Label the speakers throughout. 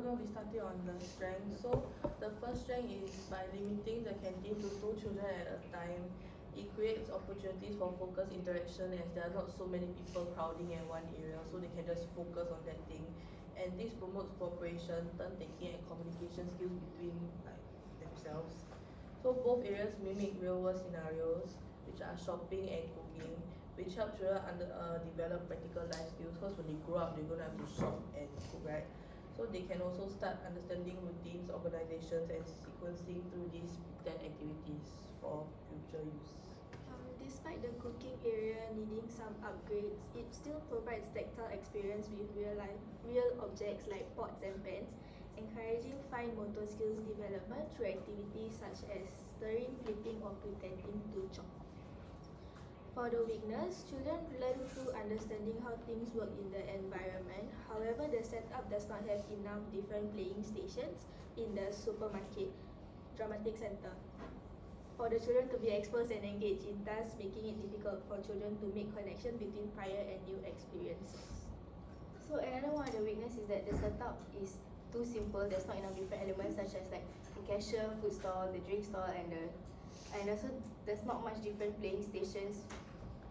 Speaker 1: going to be starting on the strength. So the first strength is by limiting the canteen to 2 children at a time. It creates opportunities for focused interaction as there are not so many people crowding in one area, so they can just focus on that thing. And this promotes cooperation, turn-taking, and communication skills between themselves. So both areas mimic real-world scenarios, which are shopping and cooking, which help children develop practical life skills. Because when they grow up, they're gonna have to shop and cook, right? So they can also start understanding routines, organizations, and sequencing through these pretend activities for future use.
Speaker 2: Despite the cooking area needing some upgrades, it still provides tactile experience with real objects like pots and pans, encouraging fine motor skills development through activities such as stirring, flipping, or pretending to chop. For the weakness, children learn through understanding how things work in the environment. However, the setup does not have enough different playing stations in the supermarket dramatic center for the children to be exposed and engaged in, thus making it difficult for children to make connection between prior and new experiences. So another one of the weakness is that the setup is too simple. There's not enough different elements such as like the cashier, food stall, the drink stall, and also there's not much different playing stations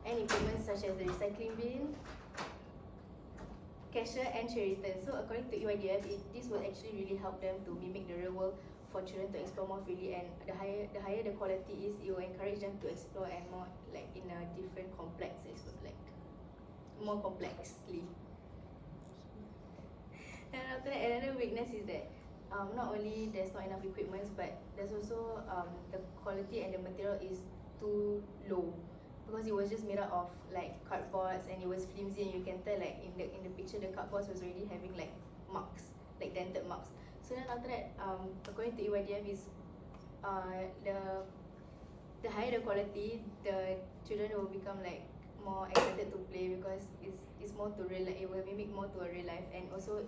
Speaker 2: and implements such as the recycling bin, cashier, and tray return. So according to EYDF, this will actually really help them to mimic the real world for children to explore more freely, and the higher the quality is, it will encourage them to explore and more like in a different complex, like more complexly. And after that, another weakness is that not only there's not enough equipment, but there's also the quality and the material is too low, because it was just made out of like cardboards and it was flimsy, and you can tell like in the picture the cardboards was already having like marks, like dented marks. So then after that, according to EYDF, is the higher the quality, the children will become like more excited to play, because it's more to real life. It will mimic more to a real life, and also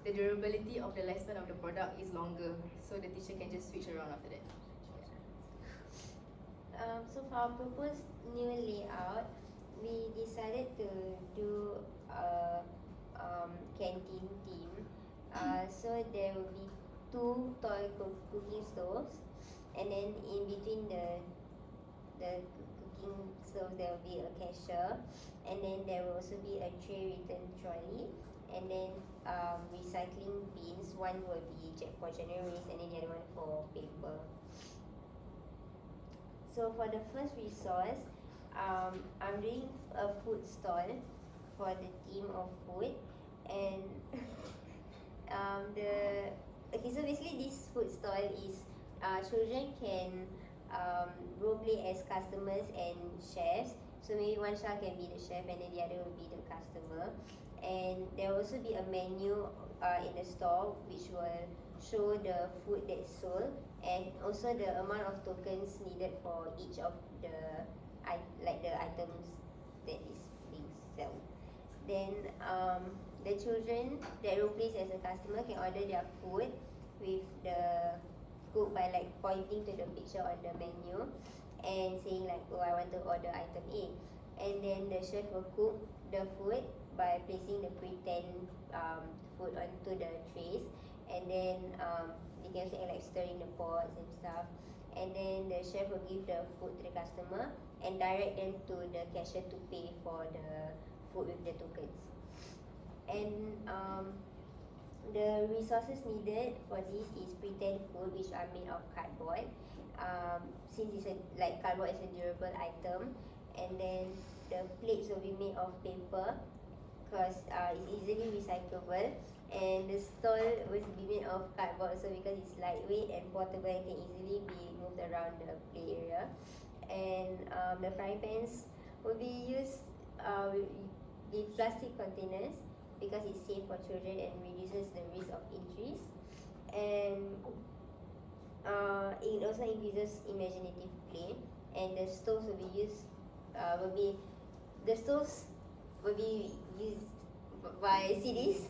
Speaker 2: the durability of the lifespan of the product is longer, so the teacher can just switch around after that.
Speaker 3: So for our proposed new layout, we decided to do a canteen theme. So there will be 2 toy cooking stoves, and then in between the cooking stoves there will be a cashier, and then there will also be a tray return trolley, and then recycling bins. One will be for general waste, and then the other one for paper. So for the first resource, I'm doing a food stall for the theme of food, and so basically this food stall is children can role play as customers and chefs. So maybe one child can be the chef and then the other will be the customer. And there will also be a menu in the store which will show the food that's sold, and also the amount of tokens needed for each of the items that is being sold. Then the children that role plays as a customer can order their food with the cook by like pointing to the picture on the menu and saying like, oh, I want to order item A, and then the chef will cook the food by placing the pretend food onto the trays, and then they can also like stirring the pots and stuff, and then the chef will give the food to the customer and direct them to the cashier to pay for the food with the tokens. And the resources needed for this is pretend food which are made of cardboard, since cardboard is a durable item, and then the plates will be made of paper because it's easily recyclable, and the stall will be made of cardboard also because it's lightweight and portable and can easily be moved around the play area. And the frying pans will be used with plastic containers because it's safe for children and reduces the risk of injuries, and it also increases imaginative play. And the stoves will be used by CDs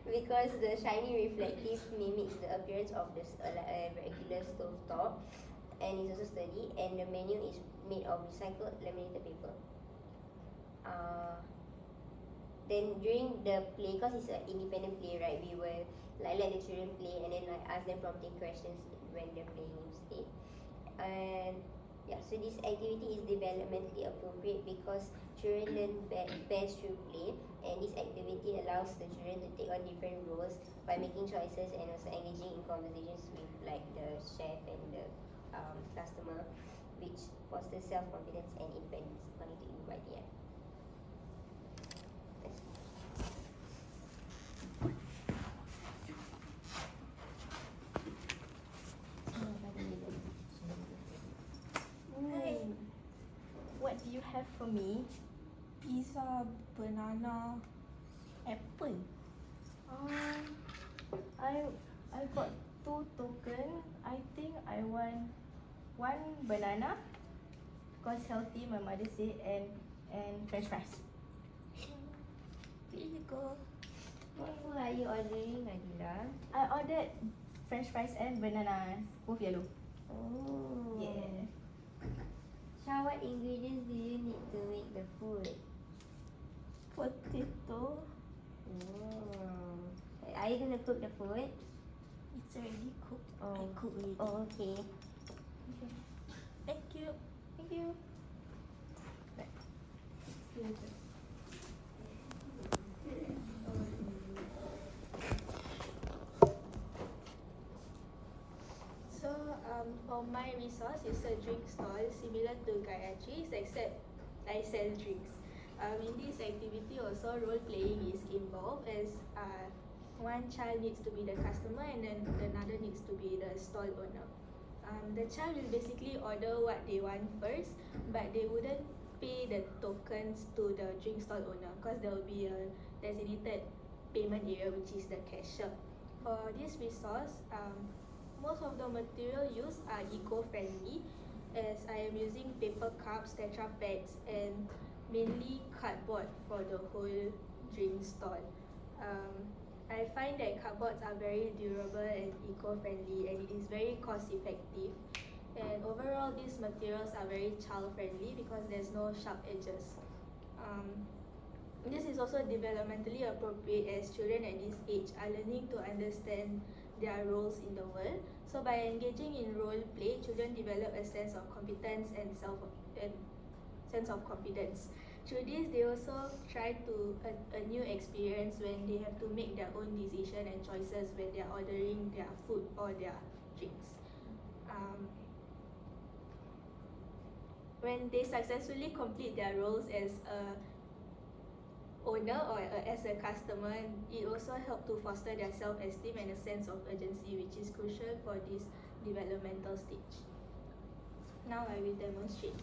Speaker 3: because the shiny reflective mimics the appearance of a regular stove top, and it's also sturdy, and the menu is made of recycled laminated paper. Then during the play, because it's an independent play, right, we will like let the children play and then like ask them prompting questions when they're playing instead. And yeah, so this activity is developmentally appropriate because children learn best through play, and this activity allows the children to take on different roles by making choices and also engaging in conversations with like the chef and the customer, which fosters self-confidence and independence according to ITLE.
Speaker 4: Hi. What do you have for me? Pizza, banana, apple. I got 2 token. I think I want 1 banana because healthy, my mother said, and French fries. Here you go.
Speaker 3: What food are you ordering, Nadila?
Speaker 4: I ordered French fries and bananas, both yellow.
Speaker 3: Oh.
Speaker 4: Yeah.
Speaker 3: Shah, what ingredients do you need to make the food?
Speaker 4: Potato.
Speaker 3: Oh. Are you gonna cook the food?
Speaker 4: It's already cooked.
Speaker 3: Oh.
Speaker 4: I cooked already.
Speaker 3: Oh, okay.
Speaker 4: Okay. Thank you. Thank you.
Speaker 2: So for my resource, it's a drink stall similar to Gayatri's except I sell drinks. In this activity also role playing is involved as one child needs to be the customer and then another needs to be the stall owner. The child will basically order what they want first, but they wouldn't pay the tokens to the drink stall owner because there will be a designated payment area which is the cashier. For this resource, most of the material used are eco-friendly as I am using paper cups, Tetra packs and mainly cardboard for the whole drink stall. I find that cardboards are very durable and eco-friendly and it is very cost-effective. And overall, these materials are very child-friendly because there's no sharp edges. This is also developmentally appropriate as children at this age are learning to understand their roles in the world. So by engaging in role play, children develop a sense of competence and sense of confidence. Through this, they also try to a new experience when they have to make their own decision and choices when they are ordering their food or their drinks. When they successfully complete their roles as a owner or as a customer, it also helps to foster their self-esteem and a sense of urgency, which is crucial for this developmental stage. Now I will demonstrate.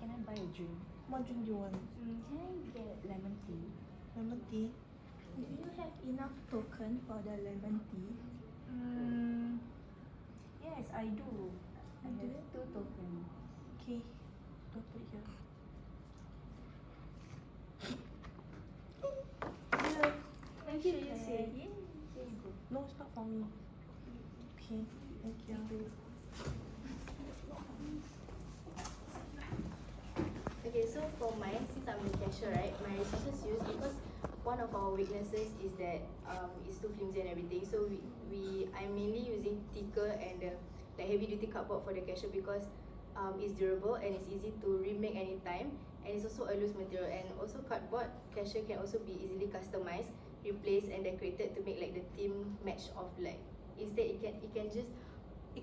Speaker 4: Can I buy a drink? What drink do you want? Can I get lemon tea? Lemon tea?
Speaker 2: Do you have enough token for the lemon tea?
Speaker 4: Yes, I do. I
Speaker 2: You
Speaker 4: have
Speaker 2: do?
Speaker 4: 2 tokens.
Speaker 2: Okay, don't put it here.
Speaker 4: Thank
Speaker 2: you,
Speaker 4: you.
Speaker 2: Claire.
Speaker 4: Here you go.
Speaker 2: No, it's not for me. Okay, thank you.
Speaker 1: Okay, so for mine, since I'm the cashier, right, my resources used because one of our weaknesses is that it's too flimsy and everything. So I'm mainly using thicker and the heavy duty cardboard for the cashier because it's durable and it's easy to remake anytime, and it's also a loose material. And also cardboard cashier can also be easily customized, replaced and decorated to make like the theme match of like instead it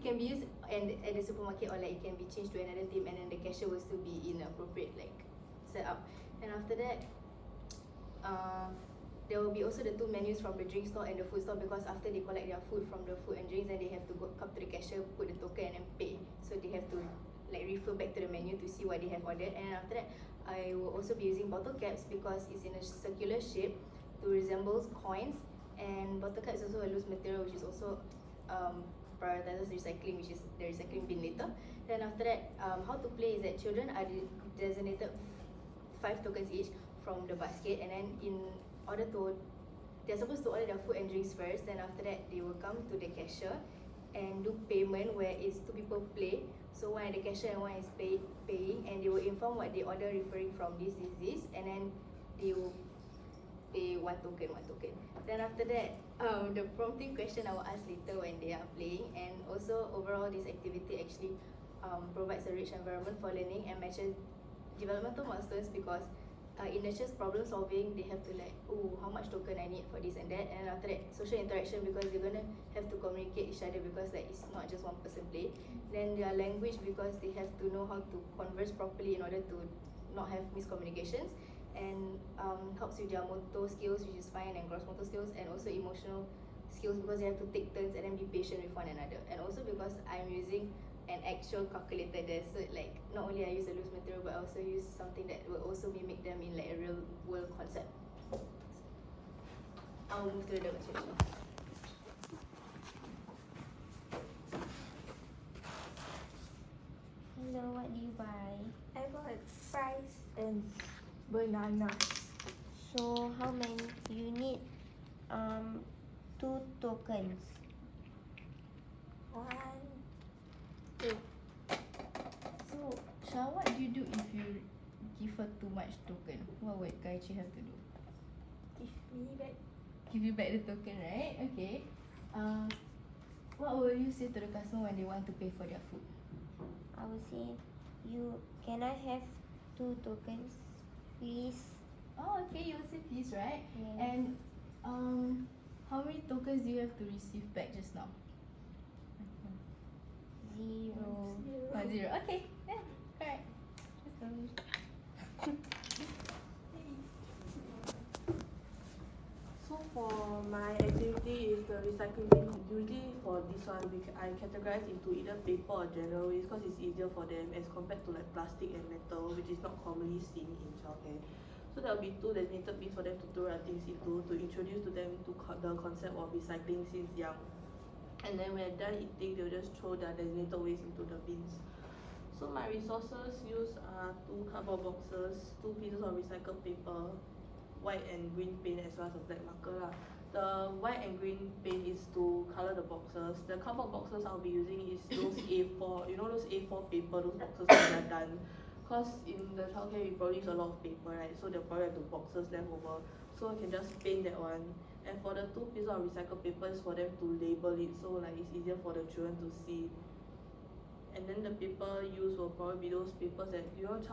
Speaker 1: can be used at the supermarket or like it can be changed to another theme and then the cashier will still be in appropriate like setup. And after that, there will be also the 2 menus from the drink store and the food store because after they collect their food from the food and drinks, then they have to come to the cashier, put the token and then pay. So they have to like refer back to the menu to see what they have ordered. And after that, I will also be using bottle caps because it's in a circular shape to resemble coins, and bottle cap is also a loose material which is also
Speaker 4: prioritizes recycling, which is the recycling bin later. Then after that, how to play is that children are designated 5 tokens each from the basket, and then in order to, they're supposed to order their food and drinks first. Then after that, they will come to the cashier and do payment, where it's 2 people play. So one at the cashier and one is paying, and they will inform what they order referring from this, and then they will pay 1 token. Then after that, the prompting question I will ask later when they are playing. And also overall, this activity actually provides a rich environment for learning and matches developmental milestones, because it nurtures problem solving. They have to like, oh, how much token I need for this and that. And after that, social interaction, because they're gonna have to communicate each other, because like it's not just one person play. Then their language, because they have to know how to converse properly in order to not have miscommunications. And helps with their motor skills, which is fine, and gross motor skills, and also emotional skills, because they have to take turns and then be patient with one another. And also because I'm using an actual calculator there, so like not only I use a loose material, but I also use something that will also mimic them in like a real world concept. I'll move to the demonstration.
Speaker 3: Hello, what do you buy?
Speaker 2: I bought fries and bananas.
Speaker 3: So how many? You need 2 tokens.
Speaker 2: 1, 2.
Speaker 4: So Shah, what do you do if you give her too much token? What would Gaichi have to do?
Speaker 2: Give me back.
Speaker 4: Give you back the token, right? Okay. What will you say to the customer when they want to pay for their food?
Speaker 3: I would say, can I have 2 tokens, please?
Speaker 4: Oh, okay, you will say please, right?
Speaker 3: Yeah.
Speaker 4: And how many tokens do you have to receive back just now?
Speaker 3: 0.
Speaker 4: 0. Okay, yeah, correct. Let's go.
Speaker 1: So for my activity is the recycling bin. Usually for this one, I categorize into either paper or general waste, because it's easier for them as compared to like plastic and metal, which is not commonly seen in childcare. So there will be 2 designated bins for them to throw their things into, to introduce to them to the concept of recycling since young. And then when they're done eating, they'll just throw their designated waste into the bins. So my resources used are 2 cardboard boxes, 2 pieces of recycled paper, white and green paint, as well as a black marker lah. The white and green paint is to colour the boxes. The cardboard boxes I'll be using is those A4, you know those A4 paper, those boxes when they're done. Because in the childcare we probably use a lot of paper, right? So they'll probably have the boxes left over. So I can just paint that one. And for the 2 pieces of recycled paper is for them to label it, so like it's easier for the children to see. And then the paper used will probably be those papers that, you know, in the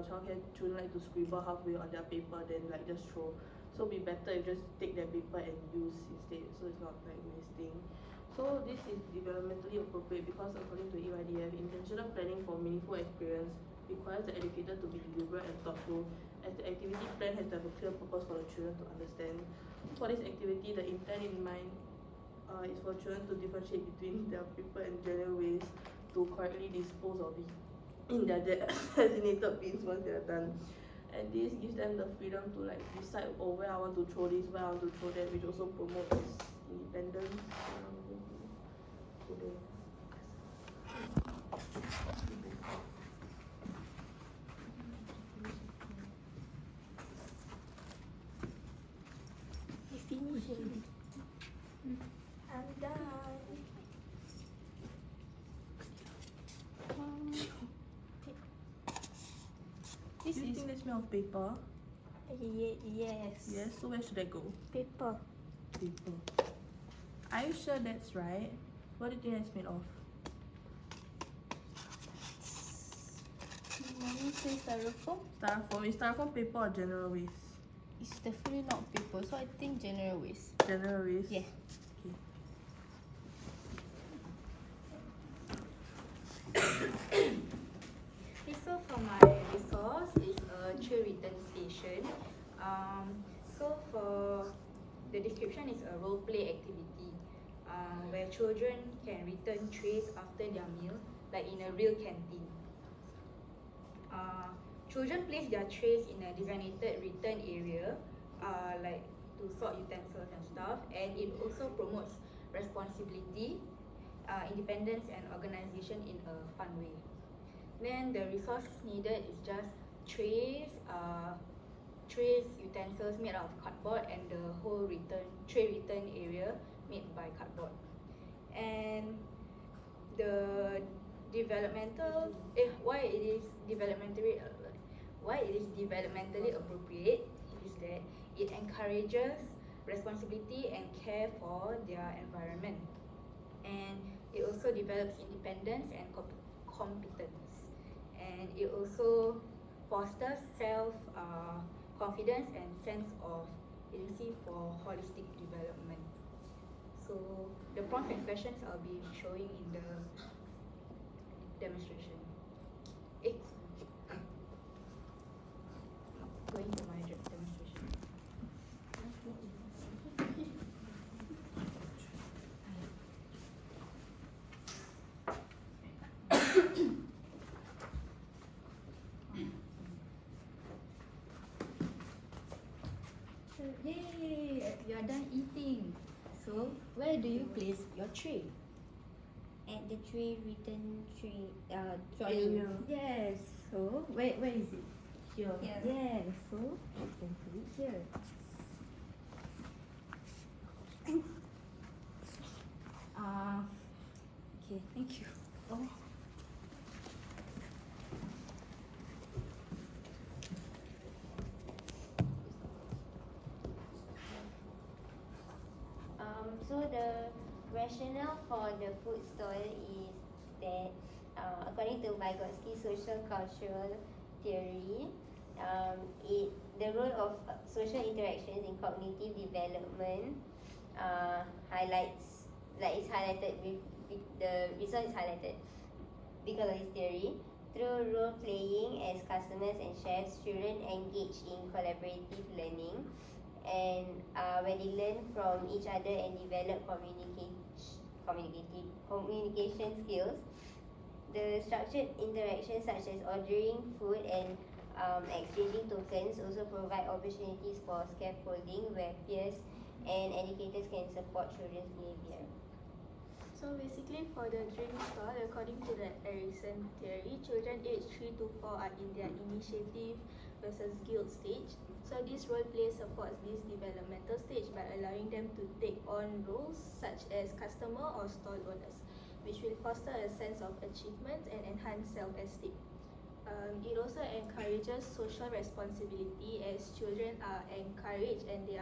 Speaker 1: childcare children like to scribble halfway on their paper, then like just throw. So it'll be better if you just take that paper and use instead, so it's not like wasting. So this is developmentally appropriate because according to EYDF, intentional planning for meaningful experience requires the educator to be deliberate and thoughtful, as the activity plan has to have a clear purpose for the children to understand. For this activity, the intent in mind is for children to differentiate between their paper and general waste to correctly dispose of it in their designated bins once they are done. And this gives them the freedom to like decide, oh, where I want to throw this, where I want to throw that, which also promotes independence.
Speaker 2: I finished already. I'm done.
Speaker 1: Do you think they smell of paper?
Speaker 2: Yes.
Speaker 1: Yes, so where should I go?
Speaker 2: Paper.
Speaker 1: Paper. Are you sure that's right? What do you think it's made of?
Speaker 4: Mommy says styrofoam.
Speaker 1: Styrofoam. Is styrofoam paper or general waste?
Speaker 4: It's definitely not paper, so I think general waste.
Speaker 1: General waste?
Speaker 4: Yeah.
Speaker 2: Okay, so for my resource is a tray return station. So for the description is a role play activity where children can return trays after their meal, like in a real canteen. Children place their trays in a designated return area, like to sort utensils and stuff, and it also promotes responsibility,
Speaker 4: independence and organization in a fun way. Then the resources needed is just trays, utensils made out of cardboard, and the whole tray return area made by cardboard. And the why it is developmentally appropriate is that it encourages responsibility and care for their environment, and it also develops independence and competence, and it also fosters confidence and sense of agency for holistic development. So the prompts and questions I'll be showing in the demonstration. Going to my demonstration. Yay! You are done eating. So where do you place your tray?
Speaker 3: At the tray return trolley.
Speaker 4: Yes. So where is it?
Speaker 1: Here.
Speaker 3: Here.
Speaker 4: Yes. So you can put it here. Okay. Thank you. Oh.
Speaker 3: So the rationale for the food stall is that according to Vygotsky's social cultural theory, the role of social interactions in cognitive development highlights, like it's highlighted with the result is highlighted because of this theory. Through role playing as customers and chefs, children engage in collaborative learning, and when they learn from each other and develop communication skills. The structured interactions such as ordering food and exchanging tokens also provide opportunities for scaffolding where peers and educators can support children's behavior.
Speaker 2: So basically for the drink stall, according to the Erickson theory, children aged 3 to 4 are in their initiative versus guilt stage. So this role play supports this developmental stage by allowing them to take on roles such as customer or stall owners, which will foster a sense of achievement and enhance self-esteem. It also encourages social responsibility as children are encouraged and they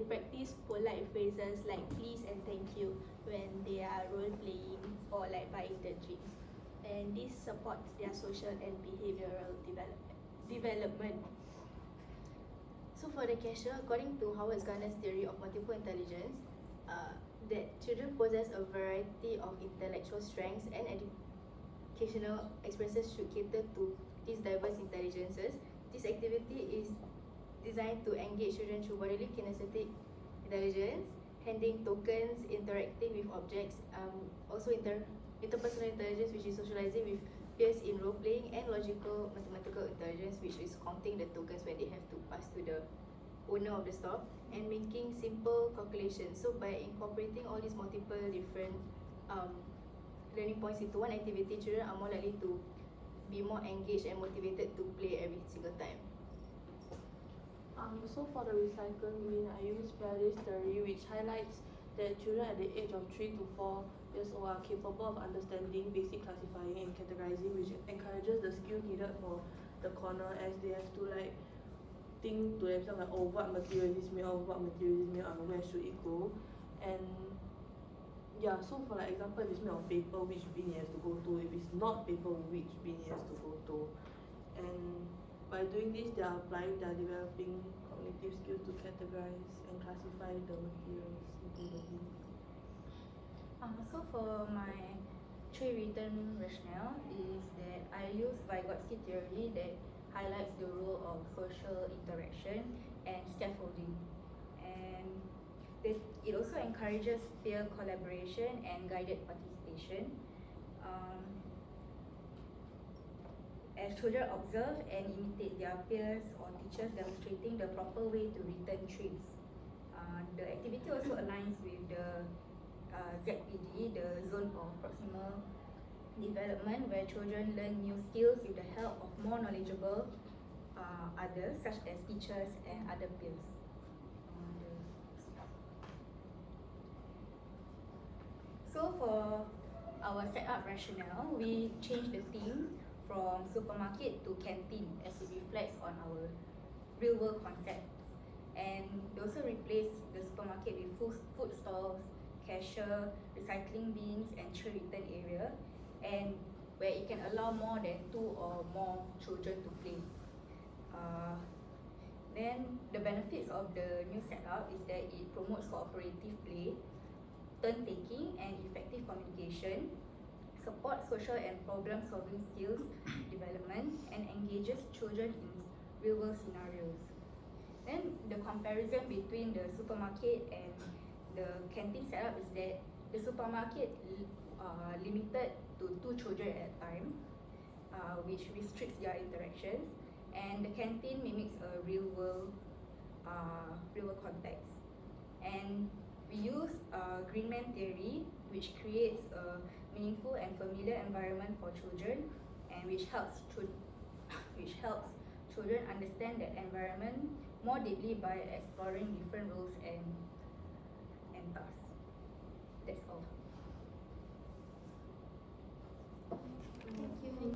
Speaker 2: practice polite phrases like please and thank you when they are role playing or like buying the drinks, and this supports their social and behavioral development.
Speaker 4: So for the cashier, according to Howard Gardner's theory of multiple intelligence, that children possess a variety of intellectual strengths and educational experiences should cater to these diverse intelligences. This activity is designed to engage children through bodily kinesthetic intelligence, handling tokens, interacting with objects, also interpersonal intelligence, which is socializing with peers in role playing, and logical mathematical intelligence, which is counting the tokens when they have to pass to the owner of the store, and making simple calculations. So by incorporating all these multiple different learning points into one activity, children are more likely to be more engaged and motivated to play every single time.
Speaker 1: So for the recycle bin, I use Brady's theory, which highlights that children at the age of 3 to 4 years old are capable of understanding basic classifying and categorizing, which encourages the skills needed for the corner, as they have to like think to themselves like, oh, what material is this made of, what material is this made of, where should it go. And yeah, so for like example, if it's made of paper, which bin it has to go to, if it's not paper, which bin it has to go to. And by doing this, they are developing cognitive skills to categorize and classify the materials into the bin.
Speaker 4: So for my tray return rationale is that I use Vygotsky theory that highlights the role of social interaction and scaffolding, and it also encourages peer collaboration and guided participation. As children observe and imitate their peers or teachers demonstrating the proper way to return trays. The activity also aligns with the ZPD, the Zone of Proximal Development, where children learn new skills with the help of more knowledgeable others, such as teachers and other peers. So for our setup rationale, we changed the theme from supermarket to canteen as it reflects on our real world concepts. And we also replaced the supermarket with food stalls, cashier, recycling bins, and tray return area, and where it can allow more than 2 or more children to play. Then the benefits of the new setup is that it promotes cooperative play, turn-taking and effective communication, supports social and problem-solving skills development, and engages children in real-world scenarios. Then the comparison between the supermarket and the canteen setup is that the supermarket limited to 2 children at a time, which restricts their interactions, and the canteen mimics a real-world context. And we use Green Man theory, which creates a meaningful and familiar environment for children, and which helps children understand that environment more deeply by exploring different roles and tasks. That's all.
Speaker 2: Thank you.